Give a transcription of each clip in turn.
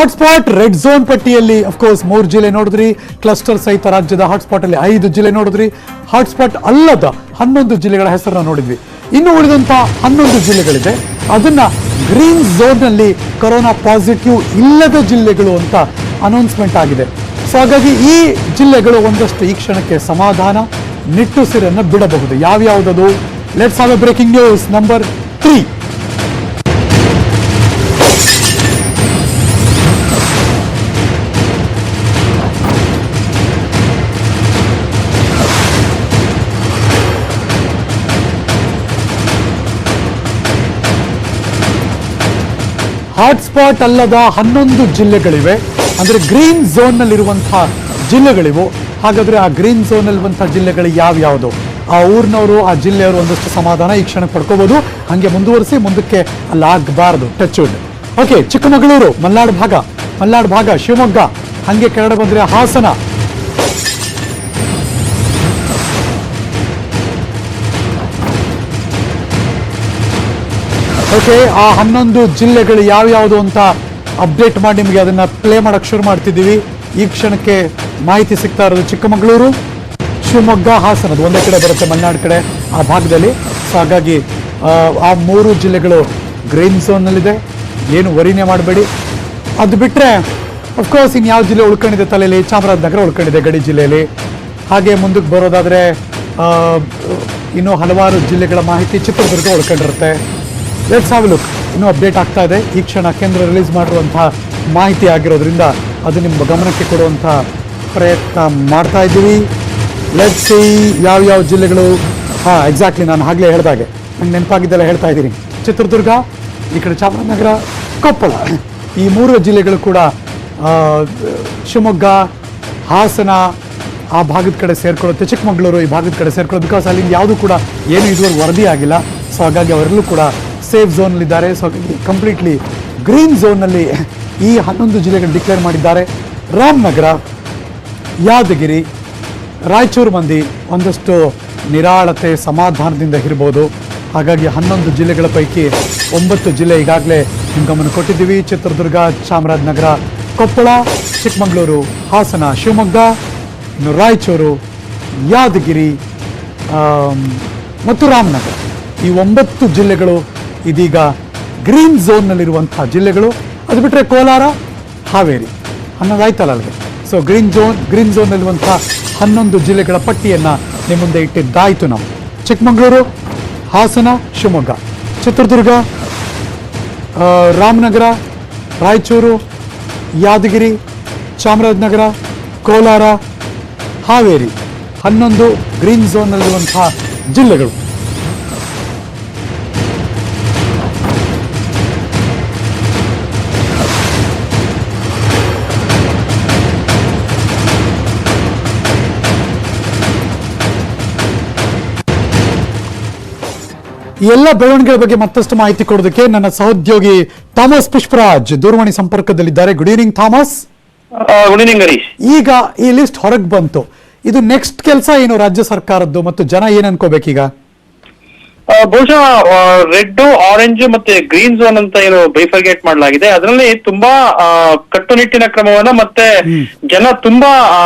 Hotspot red zone ಪಟ್ಟಿಯಲ್ಲಿ of course 3 ಜಿಲ್ಲೆ ನೋಡಿದ್ರಿ. ಕ್ಲಸ್ಟರ್ ಸಹಿತ ರಾಜ್ಯದ ಹಾಟ್ಸ್ಪಾಟ್ ಅಲ್ಲಿ 5 ಜಿಲ್ಲೆ ನೋಡಿದ್ರಿ. ಹಾಟ್ಸ್ಪಾಟ್ ಅಲ್ಲದ 11 ಜಿಲ್ಲೆಗಳ ಹೆಸರನ್ನ ನೋಡಿದ್ವಿ. ಇನ್ನು ಉಳಿದಂತ 11 ಜಿಲ್ಲೆಗಳಿದೆ, ಅದನ್ನ ಗ್ರೀನ್ ಝೋನ್ ನಲ್ಲಿ ಕೊರೋನಾ ಪಾಸಿಟಿವ್ ಇಲ್ಲದ ಜಿಲ್ಲೆಗಳು ಅಂತ ಅನೌನ್ಸ್ಮೆಂಟ್ ಆಗಿದೆ. ಸೊ ಹಾಗಾಗಿ ಈ ಜಿಲ್ಲೆಗಳು ಒಂದಷ್ಟು ಈ ಕ್ಷಣಕ್ಕೆ ಸಮಾಧಾನ ನಿಟ್ಟುಸಿರನ್ನು ಬಿಡಬಹುದು. ಯಾವ್ಯಾವುದದು? Let's have a breaking news number 3. Hotspot ಅಲ್ಲದ 11 ಜಿಲ್ಲೆಗಳಿವೆ, ಅಂದ್ರೆ ಗ್ರೀನ್ ಝೋನ್ ನಲ್ಲಿರುವಂತಹ ಜಿಲ್ಲೆಗಳಿವು. ಹಾಗಾದ್ರೆ ಆ ಗ್ರೀನ್ ಝೋನ್ ನಲ್ಲಿರುವಂತಹ ಜಿಲ್ಲೆಗಳು ಯಾವ್ಯಾವುದು? ಆ ಊರಿನವರು, ಆ ಜಿಲ್ಲೆಯವರು ಒಂದಷ್ಟು ಸಮಾಧಾನ ಈ ಕ್ಷಣಕ್ಕೆ ಪಡ್ಕೋಬಹುದು. ಹಂಗೆ ಮುಂದುವರಿಸಿ, ಮುಂದಕ್ಕೆ ಅಲ್ಲಿ ಆಗಬಾರದು touch wood. Okay, Chikkamagaluru, Malnad ಭಾಗ, ಶಿವಮೊಗ್ಗ, ಹಂಗೆ ಕೆಳಗಡೆ ಬಂದ್ರೆ ಹಾಸನ, ಓಕೆ. ಆ 11 ಜಿಲ್ಲೆಗಳು ಯಾವ್ಯಾವುದು ಅಂತ ಅಪ್ಡೇಟ್ ಮಾಡಿ ನಿಮಗೆ ಅದನ್ನ ಪ್ಲೇ ಮಾಡಕ್ ಶುರು ಮಾಡ್ತಿದ್ದೀವಿ. ಈ ಕ್ಷಣಕ್ಕೆ ಮಾಹಿತಿ ಸಿಗ್ತಾ ಇರೋದು ಚಿಕ್ಕಮಗಳೂರು, ಶಿವಮೊಗ್ಗ, ಹಾಸನದು ಒಂದೇ ಕಡೆ ಬರುತ್ತೆ, ಮಲೆನಾಡು ಕಡೆ ಆ ಭಾಗದಲ್ಲಿ. ಸೊ ಹಾಗಾಗಿ ಆ 3 ಜಿಲ್ಲೆಗಳು ಗ್ರೀನ್ ಝೋನ್ನಲ್ಲಿದೆ, ಏನು ವರಿನೇ ಮಾಡಬೇಡಿ. ಅದು ಬಿಟ್ಟರೆ ಅಫ್ಕೋರ್ಸ್ ಇನ್ನು ಯಾವ ಜಿಲ್ಲೆ ಉಳ್ಕೊಂಡಿದೆ ತಲೆಯಲ್ಲಿ? ಚಾಮರಾಜನಗರ ಉಳ್ಕೊಂಡಿದೆ ಗಡಿ ಜಿಲ್ಲೆಯಲ್ಲಿ. ಹಾಗೆ ಮುಂದಕ್ಕೆ ಬರೋದಾದರೆ ಇನ್ನೂ ಹಲವಾರು ಜಿಲ್ಲೆಗಳ ಮಾಹಿತಿ ಚಿತ್ರದುರ್ಗ ಉಳ್ಕೊಂಡಿರುತ್ತೆ. Let's have look. ಇನ್ನೂ ಅಪ್ಡೇಟ್ ಆಗ್ತಾ ಇದೆ. ಈ ಕ್ಷಣ ಕೇಂದ್ರ ರಿಲೀಸ್ ಮಾಡಿರುವಂತಹ ಮಾಹಿತಿ ಆಗಿರೋದ್ರಿಂದ ಅದು ನಿಮ್ಮ ಗಮನಕ್ಕೆ ಕೊಡುವಂಥ ಪ್ರಯತ್ನ ಮಾಡ್ತಾ ಇದ್ದೀವಿ. ಲೆಟ್ಸ್ ಸಿ ಯಾವ್ಯಾವ ಜಿಲ್ಲೆಗಳು. ಎಕ್ಸಾಕ್ಟ್ಲಿ ನಾನು ಆಗಲೇ ಹೇಳಿದಾಗೆ ನಂಗೆ ನೆನಪಾಗಿದ್ದೆಲ್ಲ ಹೇಳ್ತಾ ಇದ್ದೀನಿ. ಚಿತ್ರದುರ್ಗ, ಈ ಕಡೆ ಚಾಮರಾಜನಗರ, ಕೊಪ್ಪಳ, ಈ 3 ಜಿಲ್ಲೆಗಳು ಕೂಡ ಶಿವಮೊಗ್ಗ, ಹಾಸನ ಆ ಭಾಗದ ಕಡೆ ಸೇರ್ಕೊಳ್ಳುತ್ತೆ. ಚಿಕ್ಕಮಗಳೂರು ಈ ಭಾಗದ ಕಡೆ ಸೇರ್ಕೊಳ್ಳೋದು. ಬಿಕಾಸ್ ಅಲ್ಲಿಂದ ಯಾವುದೂ ಕೂಡ ಏನು ಇದುವರೆಗೆ ವರದಿ ಆಗಿಲ್ಲ. ಸೊ ಹಾಗಾಗಿ ಅವರೆಲ್ಲೂ ಕೂಡ ಸೇಫ್ ಝೋನಲ್ಲಿದ್ದಾರೆ. ಸೊ ಹಾಗಾಗಿ ಕಂಪ್ಲೀಟ್ಲಿ ಗ್ರೀನ್ ಝೋನ್ನಲ್ಲಿ ಈ 11 ಜಿಲ್ಲೆಗಳು ಡಿಕ್ಲೇರ್ ಮಾಡಿದ್ದಾರೆ. ರಾಮನಗರ, ಯಾದಗಿರಿ, ರಾಯಚೂರು ಮಂದಿ ಒಂದಷ್ಟು ನಿರಾಳತೆ ಸಮಾಧಾನದಿಂದ ಇರ್ಬೋದು. ಹಾಗಾಗಿ 11 ಜಿಲ್ಲೆಗಳ ಪೈಕಿ 9 ಜಿಲ್ಲೆ ಈಗಾಗಲೇ ನಿಮ್ಮ ಗಮನ ಕೊಟ್ಟಿದ್ದೀವಿ. ಚಿತ್ರದುರ್ಗ, ಚಾಮರಾಜನಗರ, ಕೊಪ್ಪಳ, ಚಿಕ್ಕಮಗಳೂರು, ಹಾಸನ, ಶಿವಮೊಗ್ಗ, ಇನ್ನು ರಾಯಚೂರು, ಯಾದಗಿರಿ ಮತ್ತು ರಾಮನಗರ, ಈ 9 ಜಿಲ್ಲೆಗಳು ಇದೀಗ ಗ್ರೀನ್ ಝೋನ್ನಲ್ಲಿರುವಂತಹ ಜಿಲ್ಲೆಗಳು. ಅದು ಬಿಟ್ಟರೆ ಕೋಲಾರ, ಹಾವೇರಿ ಅನ್ನೋದಾಯ್ತಲ್ಲ ಅಲ್ಲಿಗೆ. ಸೊ ಗ್ರೀನ್ ಝೋನ್ನಲ್ಲಿರುವಂತಹ 11 ಜಿಲ್ಲೆಗಳ ಪಟ್ಟಿಯನ್ನು ನಿಮ್ಮ ಮುಂದೆ ಇಟ್ಟಿದ್ದಾಯಿತು ನಾವು. ಚಿಕ್ಕಮಗಳೂರು, ಹಾಸನ, ಶಿವಮೊಗ್ಗ, ಚಿತ್ರದುರ್ಗ, ರಾಮನಗರ, ರಾಯಚೂರು, ಯಾದಗಿರಿ, ಚಾಮರಾಜನಗರ, ಕೋಲಾರ, ಹಾವೇರಿ 11 ಗ್ರೀನ್ ಝೋನ್ನಲ್ಲಿರುವಂತಹ ಜಿಲ್ಲೆಗಳು. ಈ ಎಲ್ಲ ಬೆಳವಣಿಗೆಗಳ ಬಗ್ಗೆ ಮತ್ತಷ್ಟು ಮಾಹಿತಿ ಕೊಡೋದಕ್ಕೆ ನನ್ನ ಸಹೋದ್ಯೋಗಿ ಥಾಮಸ್ ಪುಷ್ಪರಾಜ್ ದೂರವಾಣಿ ಸಂಪರ್ಕದಲ್ಲಿದ್ದಾರೆ. Good evening Thomas. Good evening Harish. ಈಗ ಈ ಲಿಸ್ಟ್ ಹೊರಗೆ ಬಂತು, ಇದು ನೆಕ್ಸ್ಟ್ ಕೆಲಸ ಏನು ರಾಜ್ಯ ಸರ್ಕಾರದ್ದು ಮತ್ತು ಜನ ಏನ್ ಅನ್ಕೋಬೇಕೀಗ? ಬಹುಶಃ ರೆಡ್, ಆರೆಂಜ್ ಮತ್ತೆ ಗ್ರೀನ್ ಝೋನ್ ಅಂತ ಏನು ಬೈಫರ್ಗೇಟ್ ಮಾಡಲಾಗಿದೆ, ಅದರಲ್ಲಿ ತುಂಬಾ ಕಟ್ಟುನಿಟ್ಟಿನ ಕ್ರಮವನ್ನ ಮತ್ತೆ ಜನ ತುಂಬಾ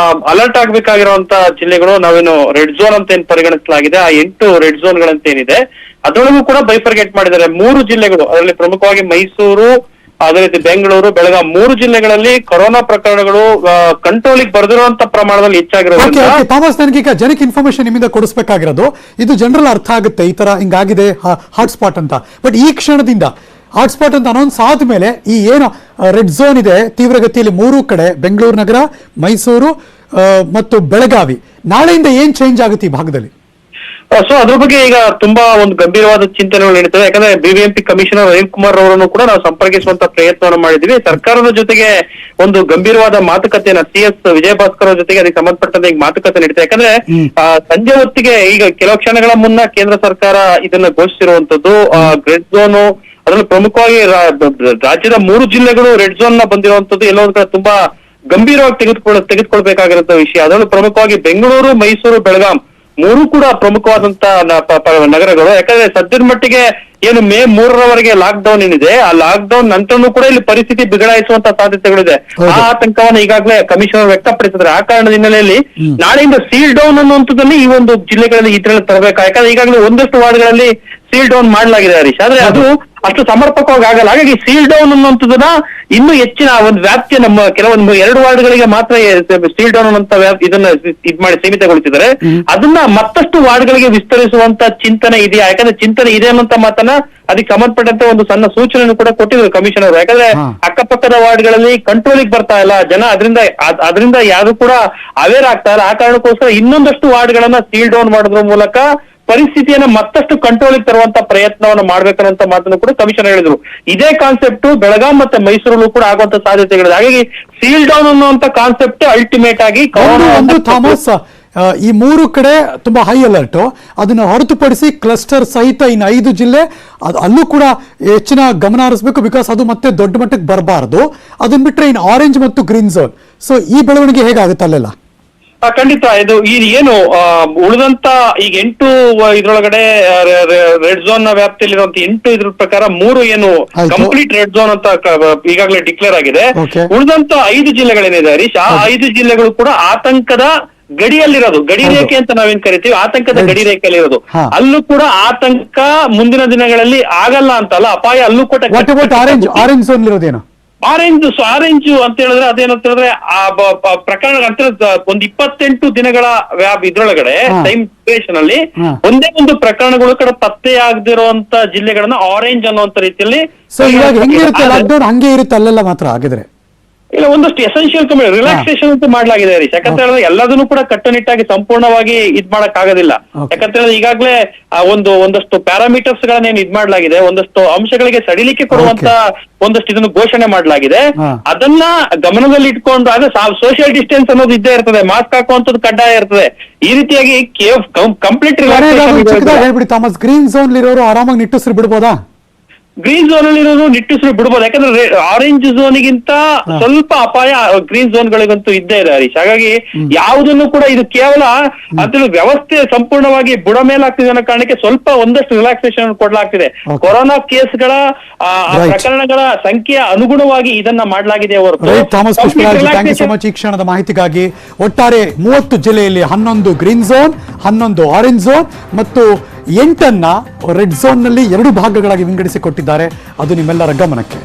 ಅಲರ್ಟ್ ಆಗ್ಬೇಕಾಗಿರುವಂತ ಜಿಲ್ಲೆಗಳು ನಾವೇನು ರೆಡ್ ಝೋನ್ ಅಂತ ಏನ್ ಪರಿಗಣಿಸಲಾಗಿದೆ, ಆ 8 ರೆಡ್ ಝೋನ್ಗಳಂತ ಏನಿದೆ ಅದರೊಳಗೂ ಕೂಡ ಬೈಫರ್ಗೇಟ್ ಮಾಡಿದ್ದಾರೆ. 3 ಜಿಲ್ಲೆಗಳು, ಅದರಲ್ಲಿ ಪ್ರಮುಖವಾಗಿ ಮೈಸೂರು, ಅದೇ ರೀತಿ ಬೆಂಗಳೂರು, ಬೆಳಗಾಂ 3 ಜಿಲ್ಲೆಗಳಲ್ಲಿ ಕೊರೋನಾ ಪ್ರಕರಣಗಳು ಕಂಟ್ರೋಲಿಗೆ ಬರೆದಿರುವಂತ ಪ್ರಮಾಣದಲ್ಲಿ ಹೆಚ್ಚಾಗಿರೋದ್ರಿಂದ ಥಾಮಸ್, ನನಗೀಗ ಜನಕ್ಕೆ ಇನ್ಫಾರ್ಮೇಶನ್ ನಿಮ್ಮಿಂದ ಕೊಡಿಸ್ಬೇಕಾಗಿರೋದು, ಇದು ಜನರಲ್ ಅರ್ಥ ಆಗುತ್ತೆ ಈ ತರ ಹಿಂಗಾಗಿದೆ ಹಾಟ್ಸ್ಪಾಟ್ ಅಂತ. ಬಟ್ ಈ ಕ್ಷಣದಿಂದ ಹಾಟ್ಸ್ಪಾಟ್ ಅಂತ ಅನೌನ್ಸ್ ಆದ್ಮೇಲೆ ಈ ಏನು ರೆಡ್ ಝೋನ್ ಇದೆ ತೀವ್ರಗತಿಯಲ್ಲಿ 3 ಕಡೆ, ಬೆಂಗಳೂರು ನಗರ, ಮೈಸೂರು ಮತ್ತು ಬೆಳಗಾವಿ, ನಾಳೆಯಿಂದ ಏನ್ ಚೇಂಜ್ ಆಗುತ್ತೆ ಈ ಭಾಗದಲ್ಲಿ? ಸೊ ಅದ್ರ ಬಗ್ಗೆ ಈಗ ತುಂಬಾ ಒಂದು ಗಂಭೀರವಾದ ಚಿಂತನೆಗಳು ನಡೀತವೆ. ಯಾಕಂದ್ರೆ ಬಿಬಿಎಂಪಿ ಕಮಿಷನರ್ ಅನಿಲ್ ಕುಮಾರ್ ಅವರನ್ನು ಕೂಡ ನಾವು ಸಂಪರ್ಕಿಸುವಂತ ಪ್ರಯತ್ನವನ್ನು ಮಾಡಿದ್ವಿ. ಸರ್ಕಾರದ ಜೊತೆಗೆ ಒಂದು ಗಂಭೀರವಾದ ಮಾತುಕತೆಯನ್ನ CS ವಿಜಯಭಾಸ್ಕರ್ ಅವರ ಜೊತೆಗೆ ಅದಕ್ಕೆ ಸಂಬಂಧಪಟ್ಟಂತೆ ಈಗ ಮಾತುಕತೆ ನಡೀತದೆ. ಯಾಕಂದ್ರೆ ಸಂಜೆ ಹೊತ್ತಿಗೆ ಈಗ ಕೆಲವು ಕ್ಷಣಗಳ ಮುನ್ನ ಕೇಂದ್ರ ಸರ್ಕಾರ ಇದನ್ನ ಘೋಷಿಸಿರುವಂತದ್ದು ರೆಡ್ ಝೋನ್, ಅದರಲ್ಲಿ ಪ್ರಮುಖವಾಗಿ ರಾಜ್ಯದ 3 ಜಿಲ್ಲೆಗಳು ರೆಡ್ ಝೋನ್ ನ ಬಂದಿರುವಂತದ್ದು ಎಲ್ಲೋ ಒಂದು ಕಡೆ ತುಂಬಾ ಗಂಭೀರವಾಗಿ ತೆಗೆದುಕೊಳ್ಬೇಕಾಗಿರುವಂತ ವಿಷಯ. ಅದರಲ್ಲೂ ಪ್ರಮುಖವಾಗಿ ಬೆಂಗಳೂರು, ಮೈಸೂರು, ಬೆಳಗಾಂ 3 ಕೂಡ ಪ್ರಮುಖವಾದಂತ ನಗರಗಳು. ಯಾಕಂದ್ರೆ ಸದ್ಯದ ಮಟ್ಟಿಗೆ ಏನು ಮೇ 3ರವರೆಗೆ ಲಾಕ್ ಡೌನ್ ಏನಿದೆ, ಆ ಲಾಕ್ ಡೌನ್ ನಂತರನೂ ಕೂಡ ಇಲ್ಲಿ ಪರಿಸ್ಥಿತಿ ಬಿಗಡಾಯಿಸುವಂತ ಸಾಧ್ಯತೆಗಳಿದೆ. ಆ ಆತಂಕವನ್ನು ಈಗಾಗಲೇ ಕಮಿಷನರ್ ವ್ಯಕ್ತಪಡಿಸಿದ್ದಾರೆ. ಆ ಕಾರಣದ ಹಿನ್ನೆಲೆಯಲ್ಲಿ ನಾಳೆಯಿಂದ ಸೀಲ್ ಡೌನ್ ಅನ್ನುವಂಥದ್ದಲ್ಲಿ ಈ ಒಂದು ಜಿಲ್ಲೆಗಳಲ್ಲಿ ಇದ್ರಲ್ಲಿ ತರಬೇಕು. ಯಾಕಂದ್ರೆ ಈಗಾಗಲೇ ಒಂದಷ್ಟು ವಾರ್ಡ್ಗಳಲ್ಲಿ ಸೀಲ್ ಡೌನ್ ಮಾಡಲಾಗಿದೆ ಹರೀಶ್, ಆದ್ರೆ ಅದು ಅಷ್ಟು ಸಮರ್ಪಕವಾಗಿ ಆಗಲ್ಲ. ಹಾಗಾಗಿ ಸೀಲ್ ಡೌನ್ ಅನ್ನುವಂಥದ್ದನ್ನ ಇನ್ನೂ ಹೆಚ್ಚಿನ ಒಂದು ವ್ಯಾಪ್ತಿಯ ನಮ್ಮ ಕೆಲವೊಂದು 2 ವಾರ್ಡ್ಗಳಿಗೆ ಮಾತ್ರ ಸೀಲ್ ಡೌನ್ ಅನ್ನುವಂತ ಇದನ್ನ ಮಾಡಿ ಸೀಮಿತಗೊಳಿಸಿದ್ದಾರೆ. ಅದನ್ನ ಮತ್ತಷ್ಟು ವಾರ್ಡ್ಗಳಿಗೆ ವಿಸ್ತರಿಸುವಂತ ಚಿಂತನೆ ಇದೆಯಾ? ಯಾಕಂದ್ರೆ ಚಿಂತನೆ ಇದೆ ಅನ್ನುವಂತ ಮಾತನ್ನ ಅದಕ್ಕೆ ಸಂಬಂಧಪಟ್ಟಂತೆ ಒಂದು ಸಣ್ಣ ಸೂಚನೆಯನ್ನು ಕೂಡ ಕೊಟ್ಟಿದ್ರು ಕಮಿಷನರ್. ಯಾಕಂದ್ರೆ ಅಕ್ಕಪಕ್ಕದ ವಾರ್ಡ್ಗಳಲ್ಲಿ ಕಂಟ್ರೋಲಿಗೆ ಬರ್ತಾ ಇಲ್ಲ ಜನ, ಅದರಿಂದ ಯಾರು ಕೂಡ ಅವೇರ್ ಆಗ್ತಾ ಇಲ್ಲ. ಆ ಕಾರಣಕ್ಕೋಸ್ಕರ ಇನ್ನೊಂದಷ್ಟು ವಾರ್ಡ್ಗಳನ್ನ ಸೀಲ್ ಡೌನ್ ಮಾಡೋದ್ರ ಮೂಲಕ ಪರಿಸ್ಥಿತಿಯನ್ನ ಮತ್ತಷ್ಟು ಕಂಟ್ರೋಲಿಗೆ ತರುವಂತ ಪ್ರಯತ್ನವನ್ನು ಮಾಡ್ಬೇಕನ್ನೋಂತ ಮಾತನ್ನು ಕೂಡ ಕಮಿಷನರ್ ಹೇಳಿದ್ರು. ಇದೇ ಕಾನ್ಸೆಪ್ಟ್ ಬೆಳಗಾಂ ಮತ್ತೆ ಮೈಸೂರಲ್ಲೂ ಕೂಡ ಆಗುವಂತ ಸಾಧ್ಯತೆಗಳಿದೆ. ಹಾಗಾಗಿ ಸೀಲ್ ಡೌನ್ ಅನ್ನುವಂತ ಕಾನ್ಸೆಪ್ಟ್ ಅಲ್ಟಿಮೇಟ್ ಆಗಿ ಥಾಮಸ್, ಈ 3 ಕಡೆ ತುಂಬಾ ಹೈ ಅಲರ್ಟ್, ಅದನ್ನ ಹೊರತುಪಡಿಸಿ ಕ್ಲಸ್ಟರ್ ಸಹಿತ ಇನ್ನು 5 ಜಿಲ್ಲೆ ಅಲ್ಲೂ ಕೂಡ ಹೆಚ್ಚಿನ ಗಮನ ಹರಿಸಬೇಕು. ಬಿಕಾಸ್ ಅದು ಮತ್ತೆ ದೊಡ್ಡ ಮಟ್ಟಕ್ಕೆ ಬರಬಾರದು. ಅದನ್ನ ಬಿಟ್ರೆ ಇನ್ನು ಆರೆಂಜ್ ಮತ್ತು ಗ್ರೀನ್ ಝೋನ್. ಸೊ ಈ ಬೆಳವಣಿಗೆ ಹೇಗಾಗುತ್ತೆ ಅಲ್ಲೆಲ್ಲ? ಖಂಡಿತ ಇದು ಏನು ಉಳಿದಂತ ಈಗ 8 ಇದ್ರೊಳಗಡೆ ರೆಡ್ ಝೋನ್ ನ ವ್ಯಾಪ್ತಿಯಲ್ಲಿರುವಂತ 8 ಇದ್ರ ಪ್ರಕಾರ 3 ಏನು ಕಂಪ್ಲೀಟ್ ರೆಡ್ ಝೋನ್ ಅಂತ ಈಗಾಗಲೇ ಡಿಕ್ಲೇರ್ ಆಗಿದೆ. ಉಳಿದಂತ 5 ಜಿಲ್ಲೆಗಳೇನಿದೆ ಹರೀಶ್, ಆ 5 ಜಿಲ್ಲೆಗಳು ಕೂಡ ಆತಂಕದ ಗಡಿಯಲ್ಲಿರೋದು, ಗಡಿ ರೇಖೆ ಅಂತ ನಾವೇನ್ ಕರಿತೀವಿ, ಆತಂಕದ ಗಡಿ ರೇಖೆಯಲ್ಲಿರೋದು. ಅಲ್ಲೂ ಕೂಡ ಆತಂಕ ಮುಂದಿನ ದಿನಗಳಲ್ಲಿ ಆಗಲ್ಲ ಅಂತಲ್ಲ, ಅಪಾಯ ಅಲ್ಲೂ ಕೂಡ. Orange zone ಇರೋದೇನು? ಆರೆಂಜ್ ಅಂತ ಹೇಳಿದ್ರೆ ಅದೇನಂತ ಹೇಳಿದ್ರೆ ಆ ಪ್ರಕರಣ ಅಂತ ಒಂದು 28 ದಿನಗಳ ಇದ್ರೊಳಗಡೆ ಟೈಮ್ ಡ್ಯೂರೇಷನ್ ಅಲ್ಲಿ ಒಂದೇ ಒಂದು ಪ್ರಕರಣಗಳು ಕೂಡ ಪತ್ತೆ ಆಗದಿರುವಂತ ಜಿಲ್ಲೆಗಳನ್ನ ಆರೆಂಜ್ ಅನ್ನುವಂತ ರೀತಿಯಲ್ಲಿ. ಹಂಗೆ ಇರುತ್ತೆ ಅಲ್ಲೆಲ್ಲ ಮಾತ್ರ ಆಗಿದ್ರೆ ಇಲ್ಲ, ಒಂದಷ್ಟು ಎಸೆನ್ಷಿಯಲ್ ರಿಲ್ಯಾಕ್ಸೇಷನ್ ಅಂತ ಮಾಡ್ಲಾಗಿದೆ ಹರೀಶ್. ಯಾಕಂತ ಹೇಳಿದ್ರೆ ಎಲ್ಲದನ್ನು ಕೂಡ ಕಟ್ಟುನಿಟ್ಟಾಗಿ ಸಂಪೂರ್ಣವಾಗಿ ಇದ್ ಮಾಡಕ್ ಆಗೋದಿಲ್ಲ. ಯಾಕಂತ ಹೇಳಿದ್ರೆ ಈಗಾಗಲೇ ಒಂದಷ್ಟು ಪ್ಯಾರಾಮೀಟರ್ಸ್ ಗಳನ್ನ ಇದ್ ಮಾಡ್ಲಾಗಿದೆ, ಒಂದಷ್ಟು ಅಂಶಗಳಿಗೆ ಸಡಿಲಿಕೆ ಕೊಡುವಂತ ಒಂದಷ್ಟು ಇದನ್ನು ಘೋಷಣೆ ಮಾಡ್ಲಾಗಿದೆ. ಅದನ್ನ ಗಮನದಲ್ಲಿ ಇಟ್ಕೊಂಡು ಅದೇ ಸೋಷಿಯಲ್ ಡಿಸ್ಟೆನ್ಸ್ ಅನ್ನೋದು ಇದ್ದೇ ಇರ್ತದೆ, ಮಾಸ್ಕ್ ಹಾಕುವಂತದ್ದು ಕಡ್ಡಾಯ ಇರ್ತದೆ. ಈ ರೀತಿಯಾಗಿ ಕಂಪ್ಲೀಟ್ ಹೇಳ್ಬಿಡಿ ಥಾಮಸ್, ಗ್ರೀನ್ ಝೋನ್ ಇರೋರು ಆರಾಮಾಗಿ ನಿಟ್ಟುಸಿರು ಬಿಡ್ಬೋದಾ? ಗ್ರೀನ್ ಝೋನ್ ಅಲ್ಲಿ ಇರೋದು ನಿಟ್ಟುಸಿರು ಬಿಡಬಹುದು. ಯಾಕಂದ್ರೆ ಆರೆಂಜ್ ಝೋನ್ಗಿಂತ ಸ್ವಲ್ಪ ಅಪಾಯ ಗ್ರೀನ್ ಝೋನ್ ಗಳಿಗಂತೂ ಇದ್ದೇ ಇದೆ ಹರೀಶ್. ಹಾಗಾಗಿ ಯಾವುದನ್ನು ಕೂಡ ಇದು ಕೇವಲ ಅದ್ರ ವ್ಯವಸ್ಥೆ ಸಂಪೂರ್ಣವಾಗಿ ಬುಡ ಮೇಲಾಗ್ತಿದೆ ಅನ್ನೋ ಕಾರಣಕ್ಕೆ ಸ್ವಲ್ಪ ಒಂದಷ್ಟು ರಿಲ್ಯಾಕ್ಸೇಷನ್ ಕೊಡ್ಲಾಗ್ತಿದೆ. ಕೊರೋನಾ ಕೇಸ್ಗಳ ಪ್ರಕರಣಗಳ ಸಂಖ್ಯೆಯ ಅನುಗುಣವಾಗಿ ಇದನ್ನ ಮಾಡಲಾಗಿದೆ ಹೊರತು. Thomas Pushparaj, thank you so much ಈ ಕ್ಷಣದ ಮಾಹಿತಿಗಾಗಿ. ಒಟ್ಟಾರೆ 30 ಜಿಲ್ಲೆಯಲ್ಲಿ 11 ಗ್ರೀನ್ ಝೋನ್, 11 ಆರೆಂಜ್ ಝೋನ್ ಮತ್ತು 8 ರೆಡ್ ಝೋನ್ ನಲ್ಲಿ 2 ಭಾಗಗಳಾಗಿ ವಿಂಗಡಿಸಿಕೊಟ್ಟಿದ್ದಾರೆ. ಅದು ನಿಮ್ಮೆಲ್ಲರ ಗಮನಕ್ಕೆ.